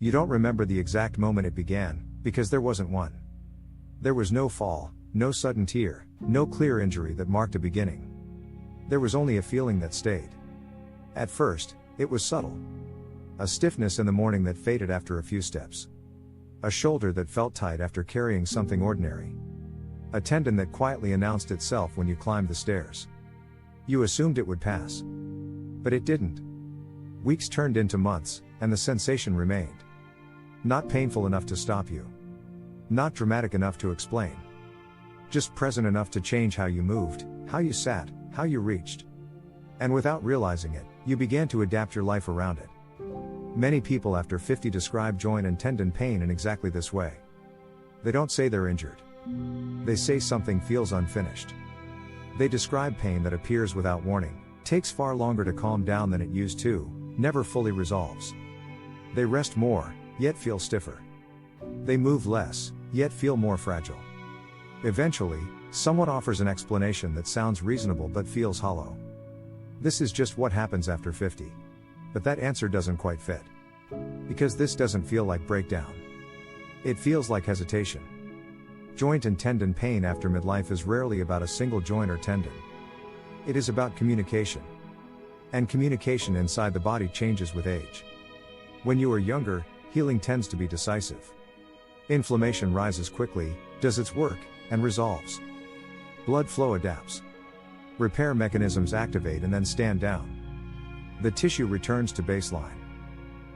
You don't remember the exact moment it began, because there wasn't one. There was no fall, no sudden tear, no clear injury that marked a beginning. There was only a feeling that stayed. At first, it was subtle. A stiffness in the morning that faded after a few steps. A shoulder that felt tight after carrying something ordinary. A tendon that quietly announced itself when you climbed the stairs. You assumed it would pass. But it didn't. Weeks turned into months, and the sensation remained. Not painful enough to stop you. Not dramatic enough to explain. Just present enough to change how you moved, how you sat, how you reached. And without realizing it, you began to adapt your life around it. Many people after 50 describe joint and tendon pain in exactly this way. They don't say they're injured. They say something feels unfinished. They describe pain that appears without warning, takes far longer to calm down than it used to, never fully resolves. They rest more, yet feel stiffer. They move less, yet feel more fragile. Eventually, someone offers an explanation that sounds reasonable but feels hollow. This is just what happens after 50. But that answer doesn't quite fit. Because this doesn't feel like breakdown. It feels like hesitation. Joint and tendon pain after midlife is rarely about a single joint or tendon. It is about communication. And communication inside the body changes with age. When you are younger, healing tends to be decisive. Inflammation rises quickly, does its work, and resolves. Blood flow adapts. Repair mechanisms activate and then stand down. The tissue returns to baseline.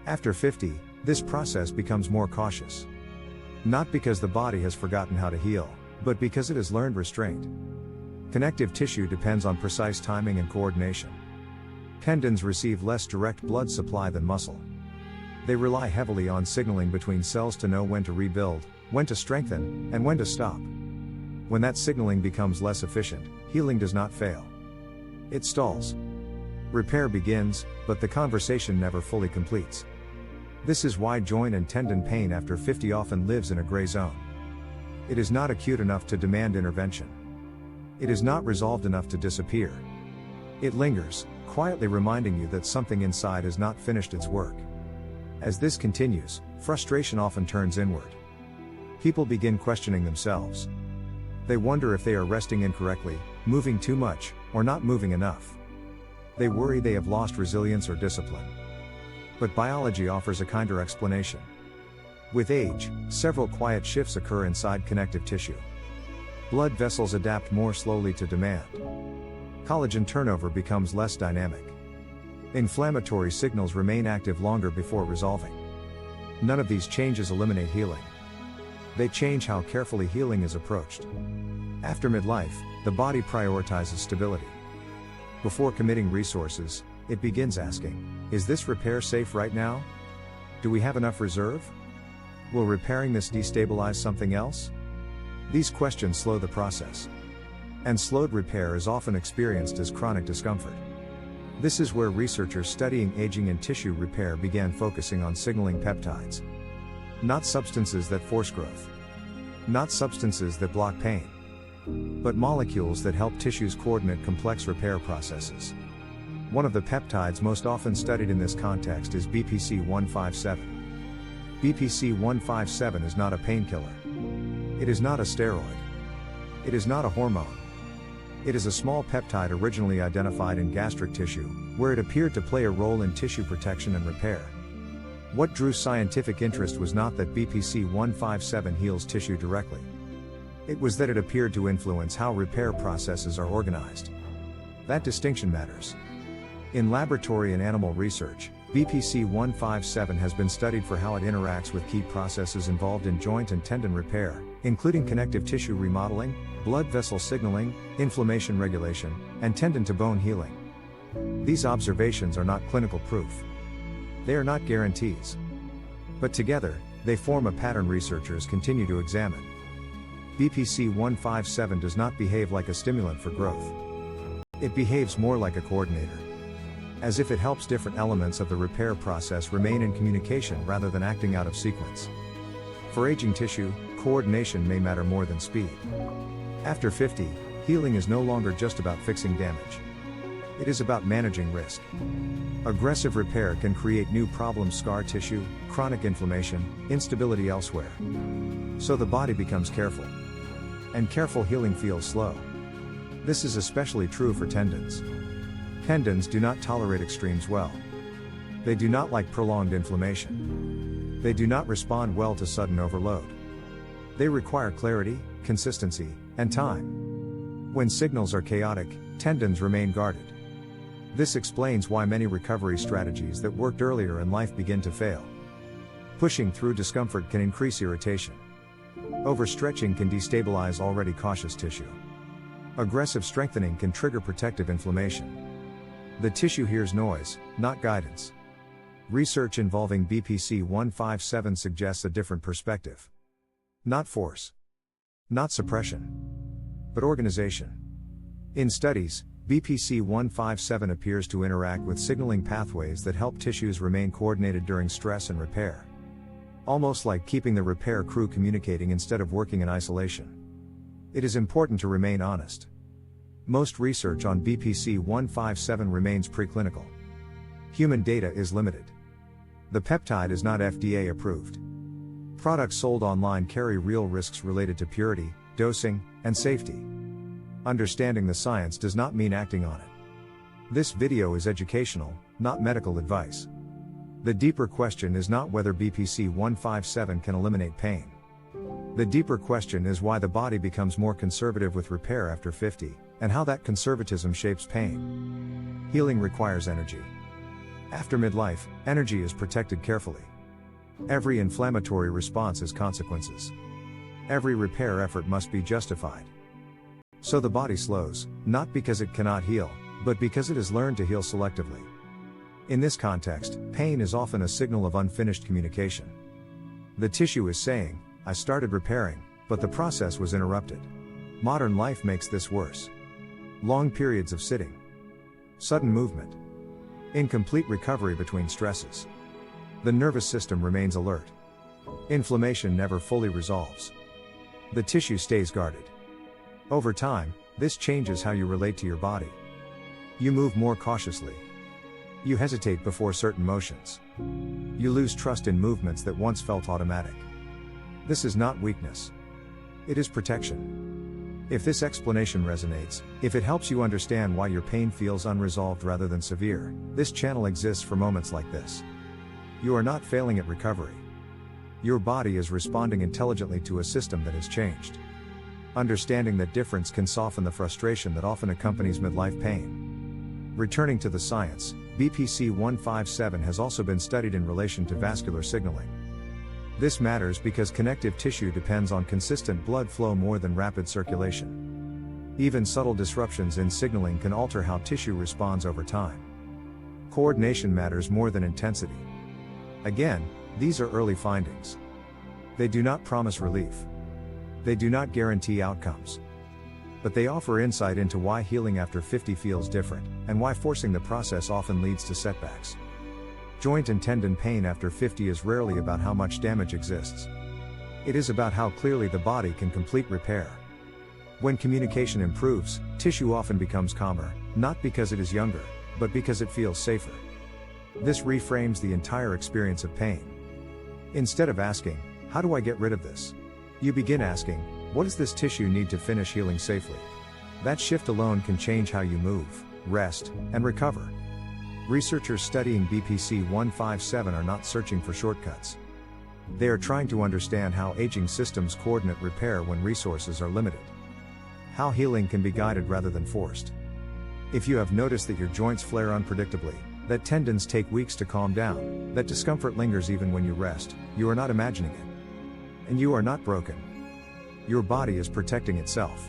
After 50, this process becomes more cautious. Not because the body has forgotten how to heal, but because it has learned restraint. Connective tissue depends on precise timing and coordination. Tendons receive less direct blood supply than muscle. They rely heavily on signaling between cells to know when to rebuild, when to strengthen, and when to stop. When that signaling becomes less efficient, healing does not fail. It stalls. Repair begins, but the conversation never fully completes. This is why joint and tendon pain after 50 often lives in a gray zone. It is not acute enough to demand intervention. It is not resolved enough to disappear. It lingers, quietly reminding you that something inside has not finished its work. As this continues, frustration often turns inward. People begin questioning themselves. They wonder if they are resting incorrectly, moving too much, or not moving enough. They worry they have lost resilience or discipline. But biology offers a kinder explanation. With age, several quiet shifts occur inside connective tissue. Blood vessels adapt more slowly to demand. Collagen turnover becomes less dynamic. Inflammatory signals remain active longer before resolving. None of these changes eliminate healing. They change how carefully healing is approached. After midlife, the body prioritizes stability. Before committing resources, it begins asking, is this repair safe right now? Do we have enough reserve? Will repairing this destabilize something else? These questions slow the process. And slowed repair is often experienced as chronic discomfort. This is where researchers studying aging and tissue repair began focusing on signaling peptides. Not substances that force growth. Not substances that block pain. But molecules that help tissues coordinate complex repair processes. One of the peptides most often studied in this context is BPC-157. BPC-157 is not a painkiller. It is not a steroid. It is not a hormone. It is a small peptide originally identified in gastric tissue, where it appeared to play a role in tissue protection and repair. What drew scientific interest was not that BPC-157 heals tissue directly. It was that it appeared to influence how repair processes are organized. That distinction matters. In laboratory and animal research, BPC-157 has been studied for how it interacts with key processes involved in joint and tendon repair, including connective tissue remodeling, blood vessel signaling, inflammation regulation, and tendon-to-bone healing. These observations are not clinical proof. They are not guarantees. But together, they form a pattern researchers continue to examine. BPC-157 does not behave like a stimulant for growth. It behaves more like a coordinator. As if it helps different elements of the repair process remain in communication rather than acting out of sequence. For aging tissue, coordination may matter more than speed. After 50, healing is no longer just about fixing damage. It is about managing risk. Aggressive repair can create new problems: scar tissue, chronic inflammation, instability elsewhere. So the body becomes careful. And careful healing feels slow. This is especially true for tendons. Tendons do not tolerate extremes well. They do not like prolonged inflammation. They do not respond well to sudden overload. They require clarity, consistency, and time. When signals are chaotic, tendons remain guarded. This explains why many recovery strategies that worked earlier in life begin to fail. Pushing through discomfort can increase irritation. Overstretching can destabilize already cautious tissue. Aggressive strengthening can trigger protective inflammation. The tissue hears noise, not guidance. Research involving BPC-157 suggests a different perspective. Not force. Not suppression. But organization. In studies, BPC-157 appears to interact with signaling pathways that help tissues remain coordinated during stress and repair. Almost like keeping the repair crew communicating instead of working in isolation. It is important to remain honest. Most research on BPC-157 remains preclinical. Human data is limited. The peptide is not FDA approved. Products sold online carry real risks related to purity, dosing, and safety. Understanding the science does not mean acting on it. This video is educational, not medical advice. The deeper question is not whether BPC-157 can eliminate pain. The deeper question is why the body becomes more conservative with repair after 50, and how that conservatism shapes pain. Healing requires energy. After midlife, energy is protected carefully. Every inflammatory response has consequences. Every repair effort must be justified. So the body slows, not because it cannot heal, but because it has learned to heal selectively. In this context, pain is often a signal of unfinished communication. The tissue is saying, I started repairing, but the process was interrupted. Modern life makes this worse. Long periods of sitting. Sudden movement. Incomplete recovery between stresses. The nervous system remains alert. Inflammation never fully resolves. The tissue stays guarded. Over time, this changes how you relate to your body. You move more cautiously. You hesitate before certain motions. You lose trust in movements that once felt automatic. This is not weakness. It is protection. If this explanation resonates, if it helps you understand why your pain feels unresolved rather than severe, this channel exists for moments like this. You are not failing at recovery. Your body is responding intelligently to a system that has changed. Understanding that difference can soften the frustration that often accompanies midlife pain. Returning to the science, BPC-157 has also been studied in relation to vascular signaling. This matters because connective tissue depends on consistent blood flow more than rapid circulation. Even subtle disruptions in signaling can alter how tissue responds over time. Coordination matters more than intensity. Again, these are early findings. They do not promise relief. They do not guarantee outcomes. But they offer insight into why healing after 50 feels different, and why forcing the process often leads to setbacks. Joint and tendon pain after 50 is rarely about how much damage exists. It is about how clearly the body can complete repair. When communication improves, tissue often becomes calmer, not because it is younger, but because it feels safer. This reframes the entire experience of pain. Instead of asking, how do I get rid of this? You begin asking, what does this tissue need to finish healing safely? That shift alone can change how you move, rest, and recover. Researchers studying BPC-157 are not searching for shortcuts. They are trying to understand how aging systems coordinate repair when resources are limited. How healing can be guided rather than forced. If you have noticed that your joints flare unpredictably, that tendons take weeks to calm down, that discomfort lingers even when you rest, you are not imagining it. And you are not broken. Your body is protecting itself.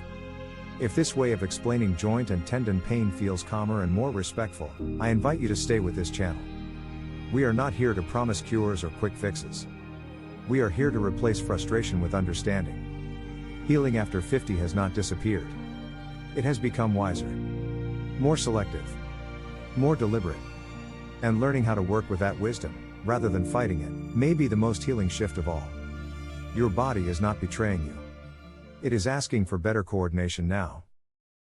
If this way of explaining joint and tendon pain feels calmer and more respectful, I invite you to stay with this channel. We are not here to promise cures or quick fixes. We are here to replace frustration with understanding. Healing after 50 has not disappeared. It has become wiser. More selective. More deliberate. And learning how to work with that wisdom, rather than fighting it, may be the most healing shift of all. Your body is not betraying you. It is asking for better coordination now.